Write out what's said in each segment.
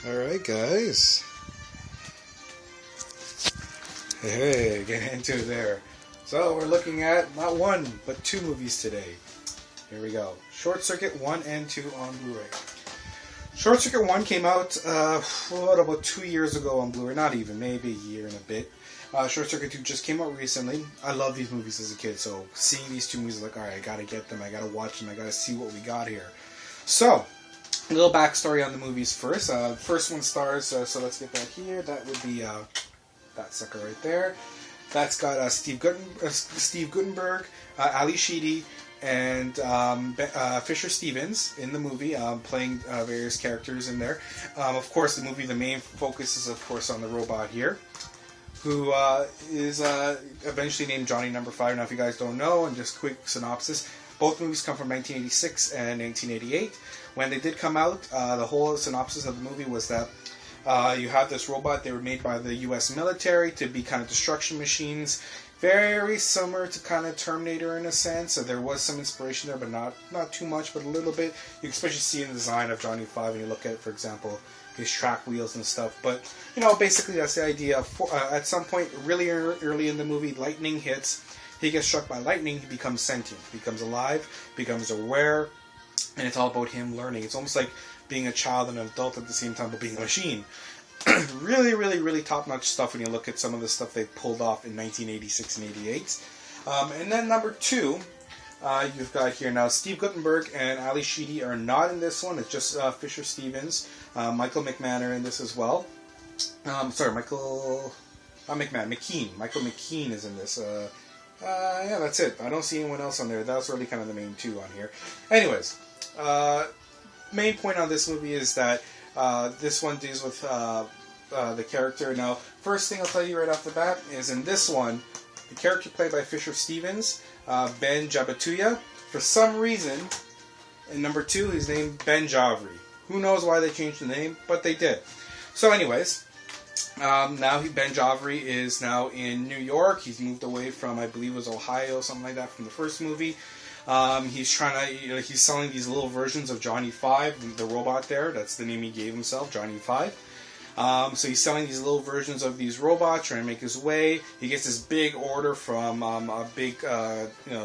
Alright, guys. Hey, get into it there. So, we're looking at not one, but two movies today. Here we go. Short Circuit 1 and 2 on Blu-ray. Short Circuit 1 came out, about 2 years ago on Blu-ray. Not even, maybe a year and a bit. Short Circuit 2 just came out recently. I love these movies as a kid, so seeing these two movies, like, alright, I gotta get them, I gotta watch them, I gotta see what we got here. So, a little backstory on the movies first. First one stars, so let's get that here. That would be that sucker right there. That's got Steve Guttenberg, Ali Sheedy, and Fisher Stevens in the movie, playing various characters in there. Of course, the main focus is, of course, on the robot here, who is eventually named Johnny Number 5. Now, if you guys don't know, and just quick synopsis, both movies come from 1986 and 1988. When they did come out, the whole synopsis of the movie was that you have this robot. They were made by the U.S. military to be kind of destruction machines, very similar to kind of Terminator in a sense. So there was some inspiration there, but not too much, but a little bit. You can especially see in the design of Johnny 5 when you look at, for example, his track wheels and stuff. But, basically that's the idea. At some point, really early in the movie, lightning hits. He gets struck by lightning, he becomes sentient, becomes alive, becomes aware, and it's all about him learning. It's almost like being a child and an adult at the same time, but being a machine. Really, really, really top-notch stuff when you look at some of the stuff they pulled off in 1986 and 88. And then number 2, you've got here now Steve Guttenberg and Ali Sheedy are not in this one. It's just Fisher Stevens. Michael McMahon are in this as well. Michael McKean is in this. Yeah, that's it. I don't see anyone else on there. That's really kind of the main two on here. Anyways, main point on this movie is that this one deals with the character. Now, first thing I'll tell you right off the bat is in this one, the character played by Fisher Stevens, Ben Jabatuya. For some reason, in number 2, he's named Ben Javri. Who knows why they changed the name, but they did. So anyways, now Ben Javri is now in New York. He's moved away from, I believe it was Ohio, something like that, from the first movie. He's trying to, he's selling these little versions of Johnny 5, the robot there. That's the name he gave himself, Johnny 5. So he's selling these little versions of these robots, trying to make his way. He gets this big order from a big,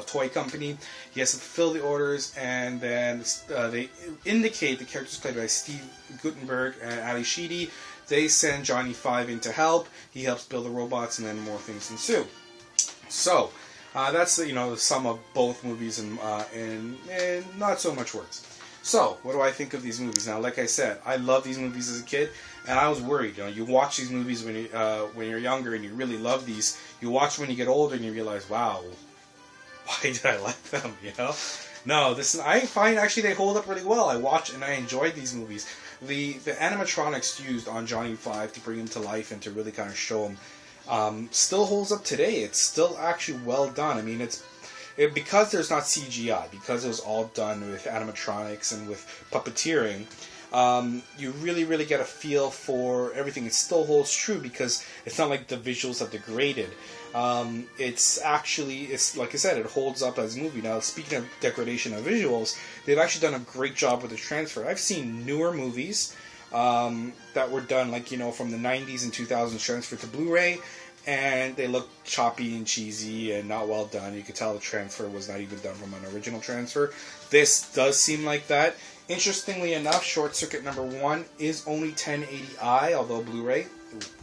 toy company. He has to fulfill the orders, and then they indicate the characters played by Steve Guttenberg and Ali Sheedy. They send Johnny 5 in to help. He helps build the robots, and then more things ensue. So that's the sum of both movies and not so much words. So, what do I think of these movies? Now, like I said, I love these movies as a kid, and I was worried. You watch these movies when you're younger and you really love these. You watch them when you get older and you realize, wow, why did I like them? No, I find actually they hold up really well. I watch and I enjoyed these movies. The animatronics used on Johnny 5 to bring him to life and to really kind of show him still holds up today. It's still actually well done. I mean, because there's not CGI, because it was all done with animatronics and with puppeteering, you really, really get a feel for everything. It still holds true because it's not like the visuals have degraded. It's like I said, it holds up as a movie. Now, speaking of degradation of visuals, they've actually done a great job with the transfer. I've seen newer movies that were done, from the 90s and 2000s transferred to Blu-ray, and they look choppy and cheesy and not well done. You could tell the transfer was not even done from an original transfer. This does seem like that. Interestingly enough, Short Circuit number 1 is only 1080i, although Blu-ray,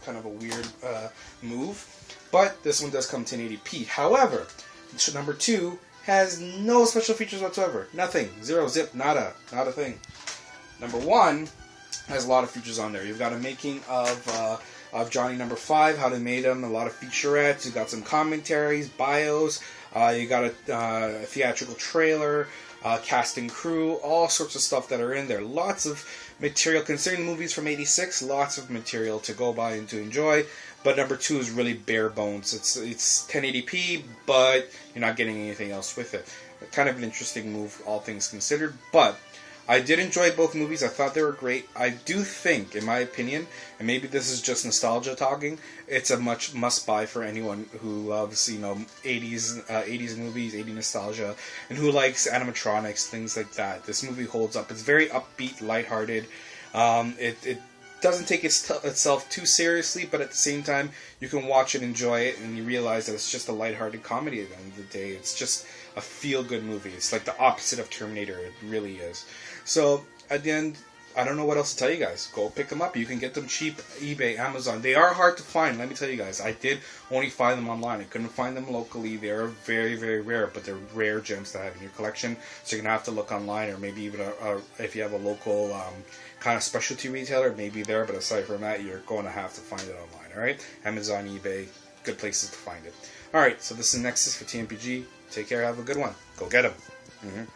kind of a weird move. But this one does come 1080p. However, number 2 has no special features whatsoever. Nothing. Zero, zip, nada. Not a thing. Number 1 has a lot of features on there. You've got a making of Johnny Number 5, how they made him, a lot of featurettes. You've got some commentaries, bios. You got a theatrical trailer, cast and crew, all sorts of stuff that are in there. Lots of material. Considering the movie's from 86, lots of material to go by and to enjoy. But number 2 is really bare bones. It's 1080p, but you're not getting anything else with it. Kind of an interesting move, all things considered. But I did enjoy both movies. I thought they were great. I do think, in my opinion, and maybe this is just nostalgia talking, it's a much must-buy for anyone who loves, 80s movies, 80s nostalgia, and who likes animatronics, things like that. This movie holds up. It's very upbeat, lighthearted. It doesn't take itself too seriously, but at the same time, you can watch it, enjoy it, and you realize that it's just a lighthearted comedy at the end of the day. It's just a feel-good movie. It's like the opposite of Terminator. It really is. So, at the end, I don't know what else to tell you guys. Go pick them up. You can get them cheap, eBay, Amazon. They are hard to find, let me tell you guys. I did only find them online. I couldn't find them locally. They are very, very rare, but they're rare gems to have in your collection. So you're going to have to look online, or maybe even if you have a local kind of specialty retailer, maybe there. But aside from that, you're going to have to find it online, alright? Amazon, eBay, good places to find it. Alright, so this is Nexus for TMPG. Take care, have a good one. Go get them.